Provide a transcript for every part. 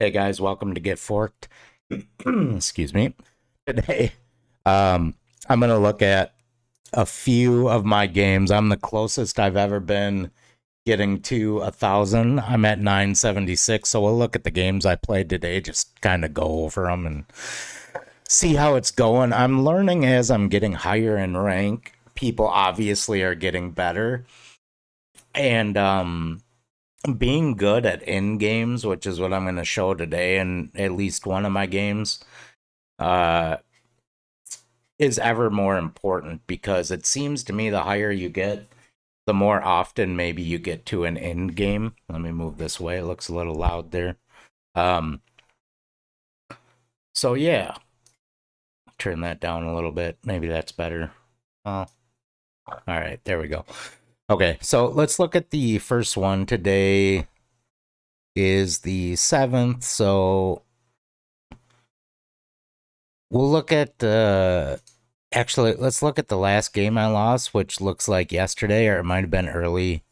Hey guys, welcome to Get Forked. Excuse me. Today, um, I'm gonna look at a few of my games. I'm the closest I've ever been getting to 1,000. I'm at 976, so we'll look at the games I played today, just kind of go over them and see how it's going. I'm learning as I'm getting higher in rank. People obviously are getting better, and being good at end games, which is what I'm going to show today in at least one of my games, uh, is ever more important because it seems to me the higher you get, the more often maybe you get to an end game. Let me move this way. It looks a little loud there. Um, so yeah, turn that down a little bit. Maybe that's better. Oh, all right, there we go. Okay, so let's look at the first one. Today is the 7th, so we'll look at actually, let's look at the last game I lost, which looks like yesterday, or it might have been early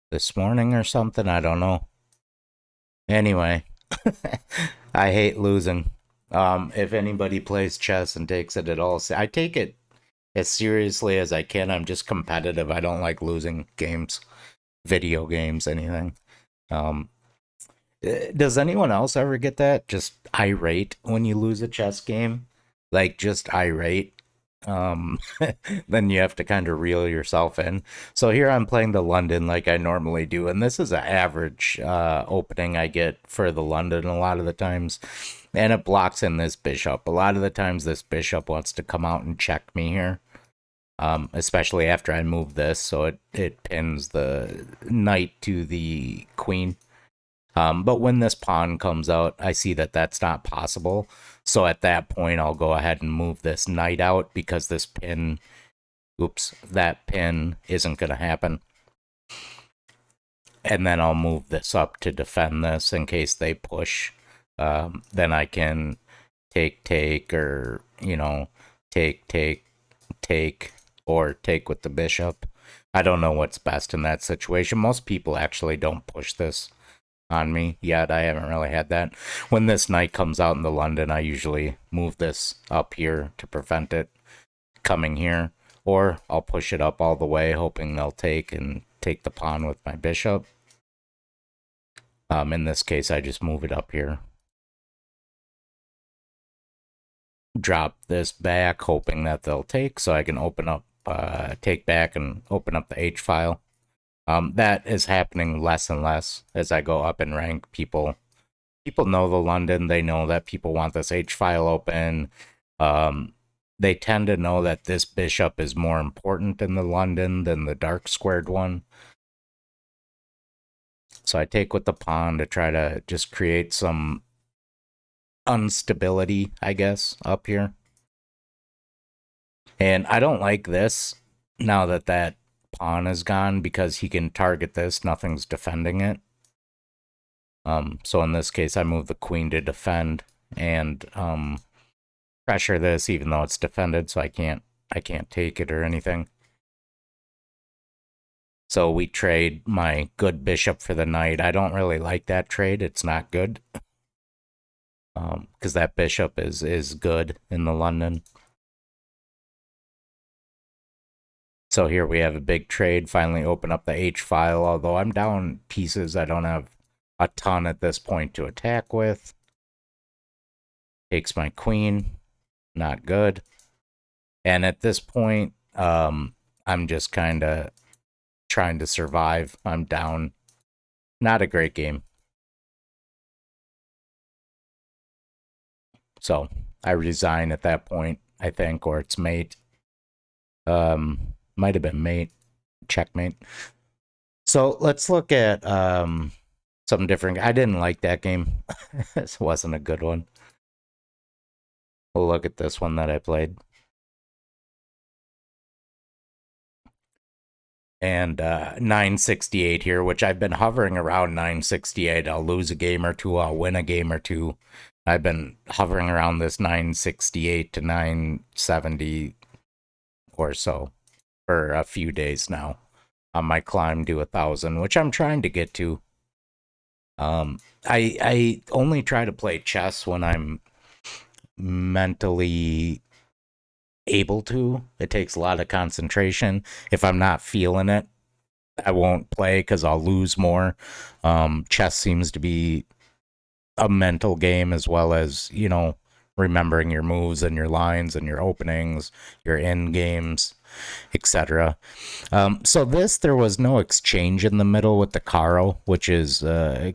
this morning or something. I don't know. Anyway, I hate losing. If anybody plays chess and takes it at all, I take it as seriously as I can. I'm just competitive. I don't like losing games, video games, anything. Um, does anyone else ever get that? Just irate when you lose a chess game? Like just irate? um then you have to kind of reel yourself in. So here I'm playing the London like I normally do, and this is an average opening I get for the London a lot of the times, and it blocks in this bishop. A lot of the times this bishop wants to come out and check me here, especially after I move this, so it pins the knight to the queen. But when this pawn comes out, I see that that's not possible. So at that point, I'll go ahead and move this knight out because this pin, oops, that pin isn't going to happen. And then I'll move this up to defend this in case they push. Then I can take, or, take, or take with the bishop. I don't know what's best in that situation. Most people actually don't push this on me yet. I haven't really had that. When this knight comes out in the London, I usually move this up here to prevent it coming here, or I'll push it up all the way, hoping they'll take and take the pawn with my bishop. In this case, I just move it up here, drop this back, hoping that they'll take, so I can open up, take back and open up the H file. That is happening less and less as I go up in rank. People know the London. They know that people want this H file open. Um, they tend to know that this bishop is more important in the London than the dark squared one. So I take with the pawn to try to just create some instability, I guess, up here. And I don't like this now that that pawn is gone because he can target this. Nothing's defending it. So in this case, I move the queen to defend and pressure this, even though it's defended, so I can't take it or anything. So we trade my good bishop for the knight. I don't really like that trade. It's not good. Because that bishop is good in the London. So here we have a big trade. Finally open up the H file, although I'm down pieces. I don't have a ton at this point to attack with. Takes my queen. Not good. And at this point, I'm just kind of trying to survive. I'm down. Not a great game. So I resign at that point, I think, or it's mate. Might have been mate, checkmate. So let's look at something different. I didn't like that game. This wasn't a good one. We'll look at this one that I played. And 968 here, which I've been hovering around 968. I'll lose a game or two, I'll win a game or two. I've been hovering around this 968 to 970 or so for a few days now on my climb to 1,000, which I'm trying to get to. I only try to play chess when I'm mentally able to. It takes a lot of concentration. If I'm not feeling it, I won't play because I'll lose more. Chess seems to be a mental game as well as, remembering your moves and your lines and your openings, your end games, etc. So there was no exchange in the middle with the Caro, which is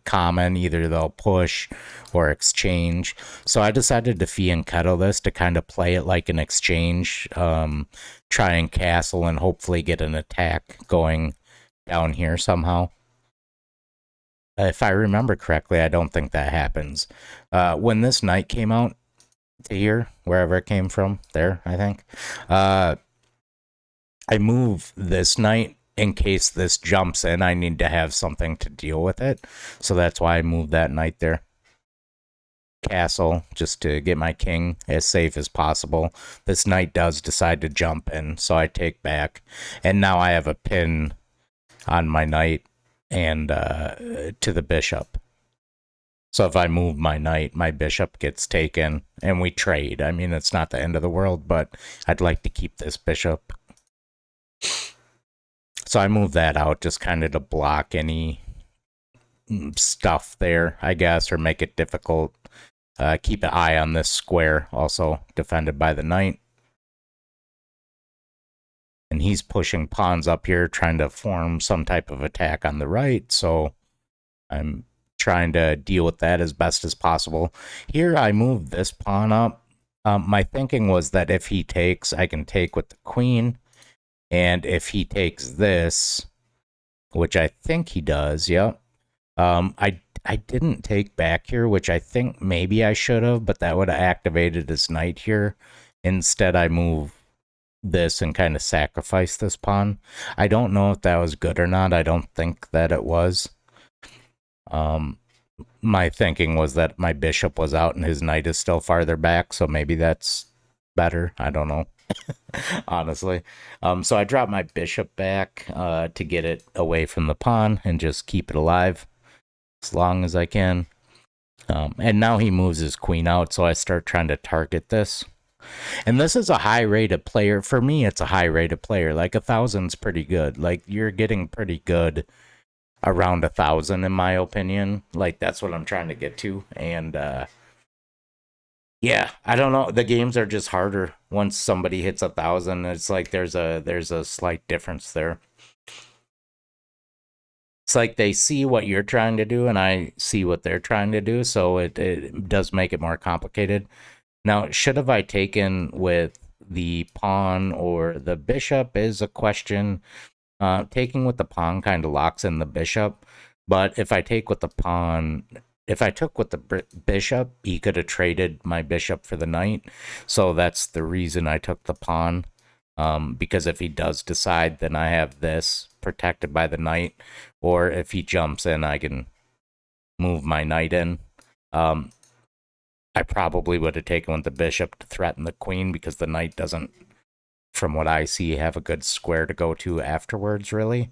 common. Either they'll push or exchange. So I decided to fianchetto this to kind of play it like an exchange, try and castle and hopefully get an attack going down here somehow. If I remember correctly, I don't think that happens. When this knight came out to here, wherever it came from, there, I think, I move this knight in case this jumps in. I need to have something to deal with it. So that's why I moved that knight there. Castle, just to get my king as safe as possible. This knight does decide to jump in, so I take back. And now I have a pin on my knight and to the bishop. So if I move my knight, my bishop gets taken and we trade. I mean, it's not the end of the world, but I'd like to keep this bishop. So I move that out just kind of to block any stuff there, I guess, or make it difficult. Keep an eye on this square, also defended by the knight. And he's pushing pawns up here, trying to form some type of attack on the right. So I'm trying to deal with that as best as possible. Here I move this pawn up. My thinking was that if he takes, I can take with the queen. And if he takes this, which I think he does, yep. I didn't take back here, which I think maybe I should have, but that would have activated his knight here. Instead, I move this and kind of sacrifice this pawn. I don't know if that was good or not. I don't think that it was. My thinking was that my bishop was out and his knight is still farther back, so maybe that's better. I don't know. Honestly. So I drop my bishop back to get it away from the pawn and just keep it alive as long as I can. And now he moves his queen out, so I start trying to target this. And this is a high-rated player. For me, it's a high-rated player. Like 1,000's pretty good. Like you're getting pretty good around 1,000 in my opinion. Like that's what I'm trying to get to. And yeah, I don't know. The games are just harder once somebody hits 1,000. It's like there's a slight difference there. It's like they see what you're trying to do, and I see what they're trying to do, so it does make it more complicated. Now, should have I taken with the pawn or the bishop is a question. Taking with the pawn kind of locks in the bishop, but if I take with the pawn, if I took with the bishop, he could have traded my bishop for the knight. So that's the reason I took the pawn. Because if he does decide, then I have this protected by the knight. Or if he jumps in, I can move my knight in. I probably would have taken with the bishop to threaten the queen because the knight doesn't, from what I see, have a good square to go to afterwards, really.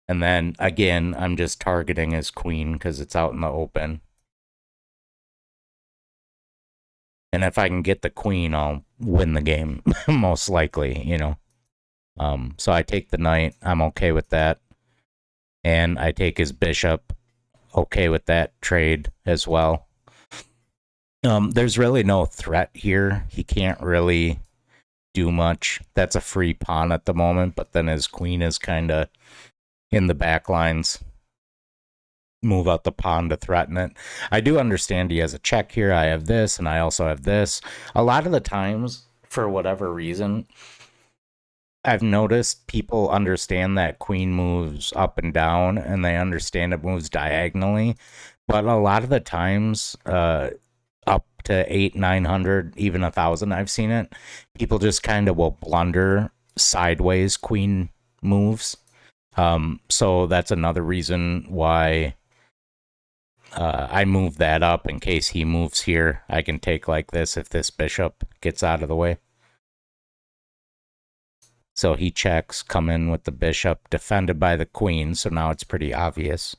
And then, again, I'm just targeting his queen because it's out in the open. And if I can get the queen, I'll win the game, most likely, So I take the knight. I'm okay with that. And I take his bishop. Okay with that trade as well. There's really no threat here. He can't really do much. That's a free pawn at the moment, but then his queen is kind of in the back lines. Move out the pawn to threaten it. I do understand he has a check here. I have this, and I also have this. A lot of the times, for whatever reason, I've noticed people understand that queen moves up and down, and they understand it moves diagonally. But a lot of the times, up to 800, 900, even 1,000, I've seen it. People just kind of will blunder sideways queen moves. So that's another reason why I move that up in case he moves here. I can take like this if this bishop gets out of the way. So he checks, come in with the bishop, defended by the queen, so now it's pretty obvious.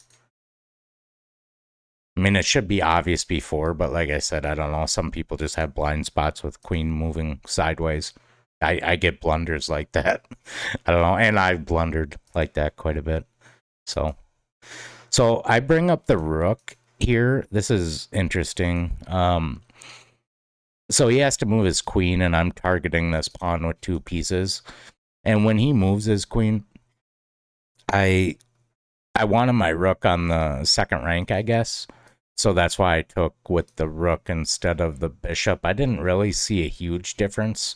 I mean, it should be obvious before, but like I said, I don't know. Some people just have blind spots with queen moving sideways. I get blunders like that. I don't know, and I've blundered like that quite a bit. So I bring up the rook here. This is interesting. So he has to move his queen, and I'm targeting this pawn with 2 pieces. And when he moves his queen, I wanted my rook on the second rank, I guess. So that's why I took with the rook instead of the bishop. I didn't really see a huge difference.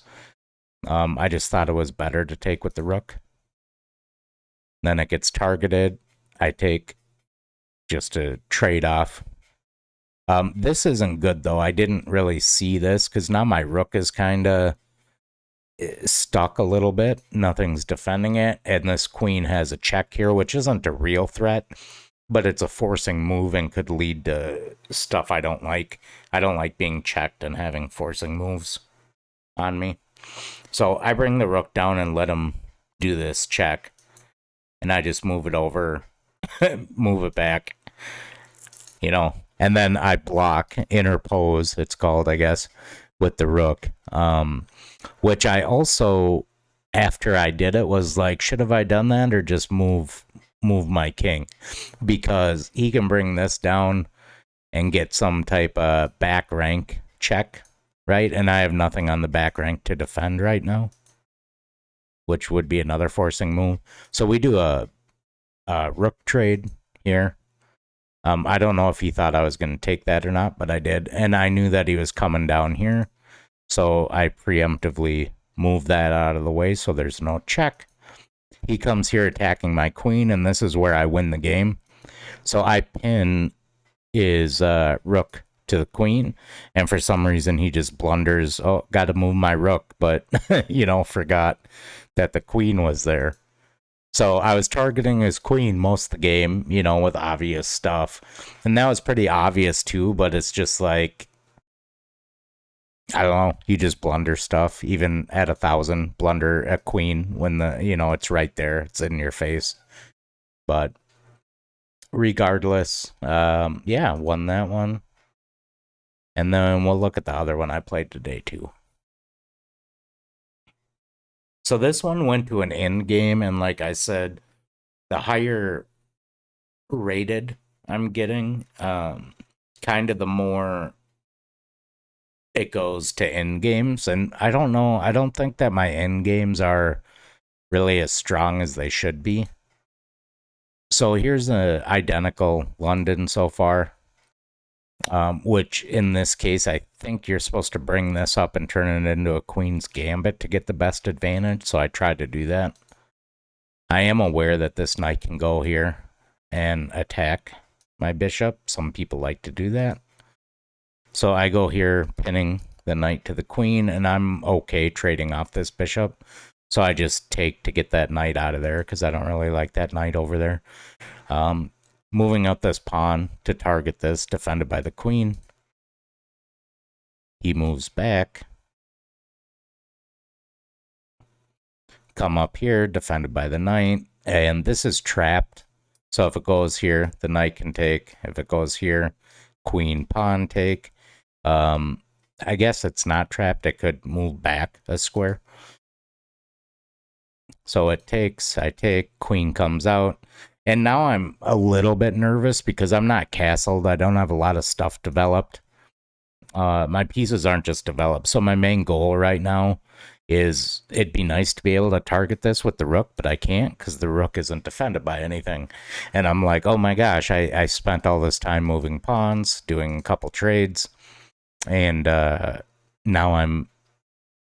I just thought it was better to take with the rook. Then it gets targeted. I take just a trade off. This isn't good, though. I didn't really see this because now my rook is kind of stuck a little bit. Nothing's defending it. And this queen has a check here, which isn't a real threat, but it's a forcing move and could lead to stuff I don't like. I don't like being checked and having forcing moves on me. So I bring the rook down and let him do this check. And I just move it over, move it back, you know. And then I block, interpose, it's called, I guess, with the rook. Which I also, after I did it, was like, should have I done that or just move my king? Because he can bring this down and get some type of back rank check, right? And I have nothing on the back rank to defend right now, which would be another forcing move. So we do a rook trade here. I don't know if he thought I was going to take that or not, but I did. And I knew that he was coming down here. So I preemptively moved that out of the way so there's no check. He comes here attacking my queen, and this is where I win the game. So I pin his rook to the queen, and for some reason he just blunders, oh, got to move my rook, but, you know, forgot that the queen was there. So I was targeting his queen most of the game, you know, with obvious stuff. And that was pretty obvious too, but it's just like, I don't know, you just blunder stuff. Even at 1,000, blunder a queen when the, you know, it's right there. It's in your face. But regardless, yeah, won that one. And then we'll look at the other one I played today too. So this one went to an end game, and like I said, the higher rated I'm getting, kind of the more it goes to end games. And I don't know, I don't think that my end games are really as strong as they should be. So here's an identical London so far, which in this case, I think you're supposed to bring this up and turn it into a Queen's Gambit to get the best advantage. So I tried to do that. I am aware that this knight can go here and attack my bishop. Some people like to do that. So I go here, pinning the knight to the queen, and I'm okay trading off this bishop. So I just take to get that knight out of there because I don't really like that knight over there. Moving up this pawn to target this, defended by the queen. He moves back. Come up here, defended by the knight. And this is trapped. So if it goes here, the knight can take. If it goes here, queen, pawn take. I guess it's not trapped. It could move back a square. So it takes, I take, queen comes out. And now I'm a little bit nervous because I'm not castled. I don't have a lot of stuff developed. My pieces aren't just developed. So my main goal right now is it'd be nice to be able to target this with the rook, but I can't because the rook isn't defended by anything. And I'm like, oh my gosh, I spent all this time moving pawns, doing a couple trades, and now I'm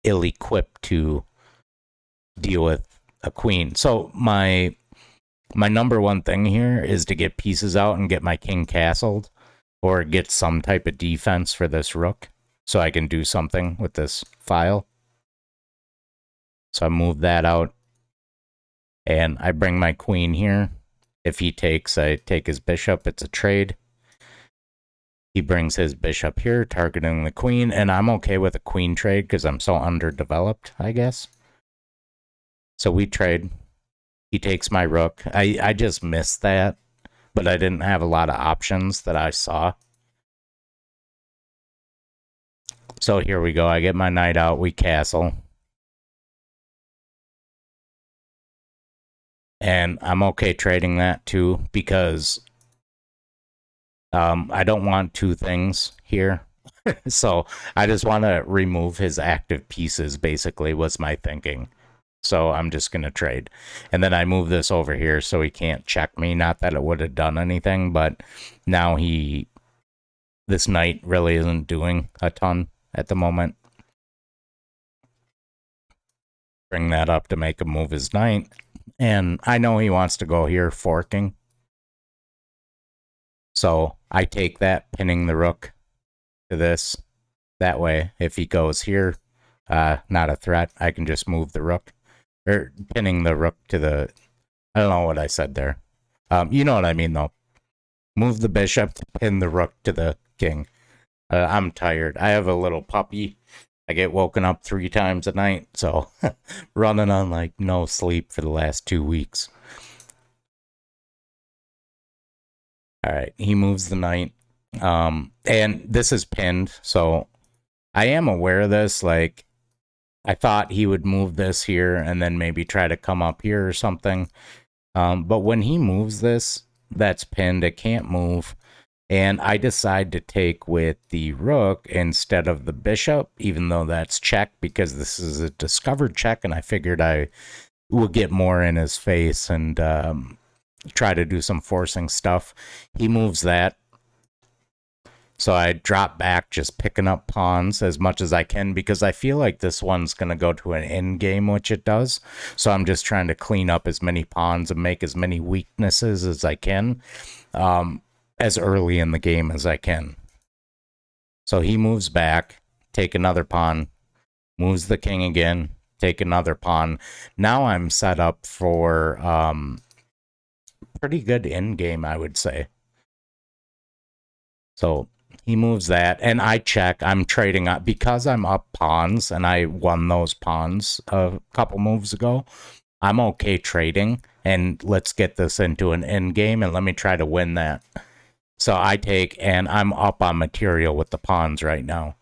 ill-equipped to deal with a queen. So my number one thing here is to get pieces out and get my king castled or get some type of defense for this rook so I can do something with this file. So I move that out and I bring my queen here. If he takes, I take his bishop. It's a trade. He brings his bishop here, targeting the queen, and I'm okay with a queen trade because I'm so underdeveloped, I guess. So we trade. He takes my rook. I just missed that, but I didn't have a lot of options that I saw. So here we go. I get my knight out. We castle. And I'm okay trading that too because I don't want two things here. So I just want to remove his active pieces, basically, was my thinking. So I'm just going to trade. And then I move this over here so he can't check me. Not that it would have done anything, but now this knight really isn't doing a ton at the moment. Bring that up to make him move his knight. And I know he wants to go here, forking. So I take that, pinning the rook to this. That way, if he goes here, not a threat, I can just move the rook. Or pinning the rook to the... I don't know what I said there. You know what I mean, though. Move the bishop to pin the rook to the king. I'm tired. I have a little puppy. I get woken up 3 times a night, so running on like no sleep for the last 2 weeks. All right, he moves the knight. And this is pinned, so I am aware of this. Like, I thought he would move this here and then maybe try to come up here or something. But when he moves this, that's pinned. It can't move. And I decide to take with the rook instead of the bishop, even though that's check, because this is a discovered check, and I figured I would get more in his face and try to do some forcing stuff. He moves that. So I drop back, just picking up pawns as much as I can, because I feel like this one's going to go to an end game, which it does. So I'm just trying to clean up as many pawns and make as many weaknesses as I can, as early in the game as I can. So he moves back, take another pawn, moves the king again, take another pawn. Now I'm set up for pretty good end game, I would say. So he moves that, and I check. I'm trading up because I'm up pawns, and I won those pawns a couple moves ago. I'm okay trading, and let's get this into an end game, and let me try to win that. So I take, and I'm up on material with the pawns right now.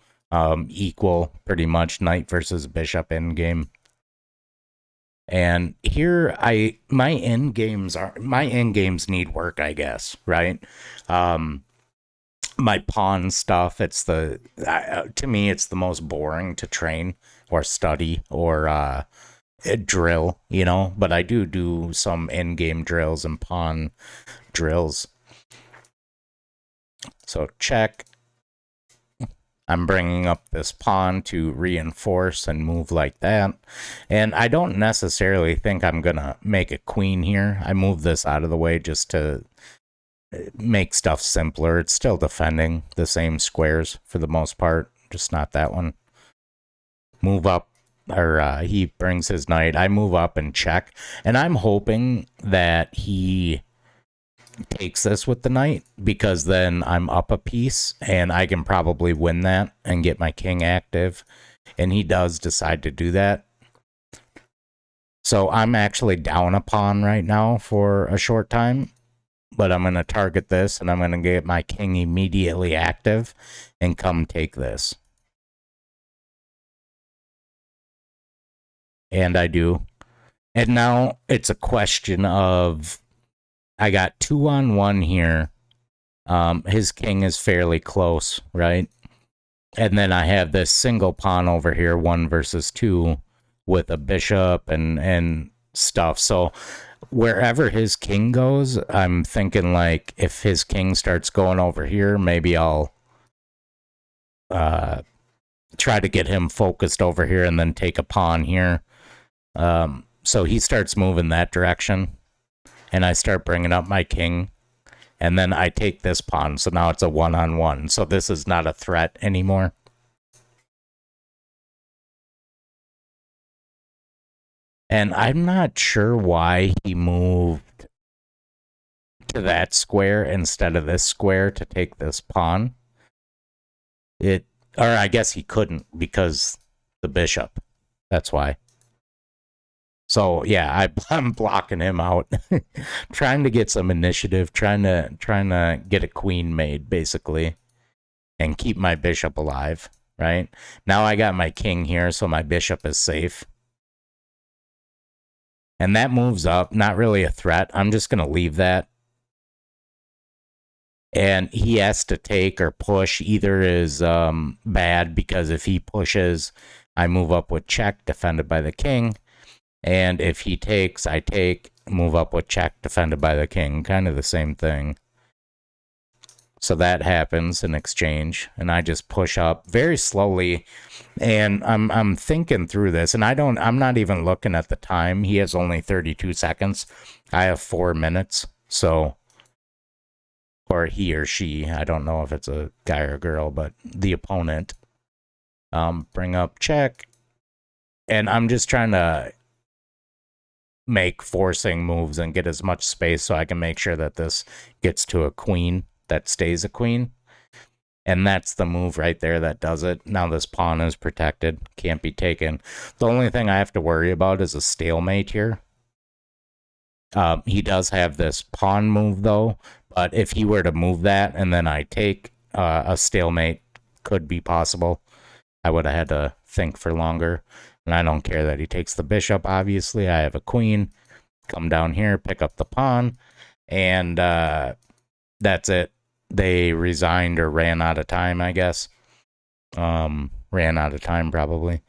Equal, pretty much, knight versus bishop end game. And here my end games need work, I guess, right? My pawn stuff, it's to me it's the most boring to train or study or drill, but I do some end game drills and pawn drills. So check. I'm bringing up this pawn to reinforce and move like that. And I don't necessarily think I'm going to make a queen here. I move this out of the way just to make stuff simpler. It's still defending the same squares for the most part, just not that one. Move up, or he brings his knight. I move up and check. And I'm hoping that he takes this with the knight, because then I'm up a piece and I can probably win that and get my king active. And he does decide to do that. So I'm actually down a pawn right now for a short time, but I'm going to target this and I'm going to get my king immediately active and come take this. And I do. And now it's a question of, I got 2-on-1 here. His king is fairly close, right? And then I have this single pawn over here, 1 versus 2, with a bishop and stuff. So wherever his king goes, I'm thinking, like, if his king starts going over here, maybe I'll try to get him focused over here and then take a pawn here. So he starts moving that direction, and I start bringing up my king, and then I take this pawn. So now it's a 1-on-1. So this is not a threat anymore. And I'm not sure why he moved to that square instead of this square to take this pawn. Or I guess he couldn't because the bishop. That's why. So yeah, I'm blocking him out, trying to get some initiative, trying to get a queen made basically, and keep my bishop alive. Right now, I got my king here, so my bishop is safe, and that moves up. Not really a threat. I'm just gonna leave that, and he has to take or push. Either is bad because if he pushes, I move up with check, defended by the king. And if he takes, I take, move up with check, defended by the king. Kind of the same thing. So that happens in exchange, and I just push up very slowly. And I'm thinking through this, and I'm not even looking at the time. He has only 32 seconds. I have 4 minutes. So, or he or she, I don't know if it's a guy or a girl, but the opponent. Bring up check. And I'm just trying to make forcing moves and get as much space so I can make sure that this gets to a queen that stays a queen. And that's the move right there that does it. Now this pawn is protected, can't be taken. The only thing I have to worry about is a stalemate here. He does have this pawn move though, but if he were to move that and then I take, a stalemate could be possible. I would have had to think for longer. And I don't care that he takes the bishop, obviously. I have a queen. Come down here, pick up the pawn, and that's it. They resigned or ran out of time, I guess. Ran out of time, probably.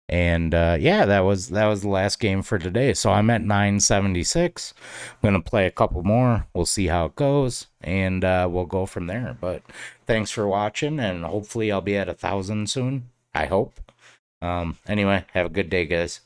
And yeah, that was the last game for today. So I'm at 976. I'm gonna play a couple more. We'll see how it goes, and we'll go from there. But thanks for watching, and hopefully I'll be at 1,000 soon. I hope. Anyway, have a good day, guys.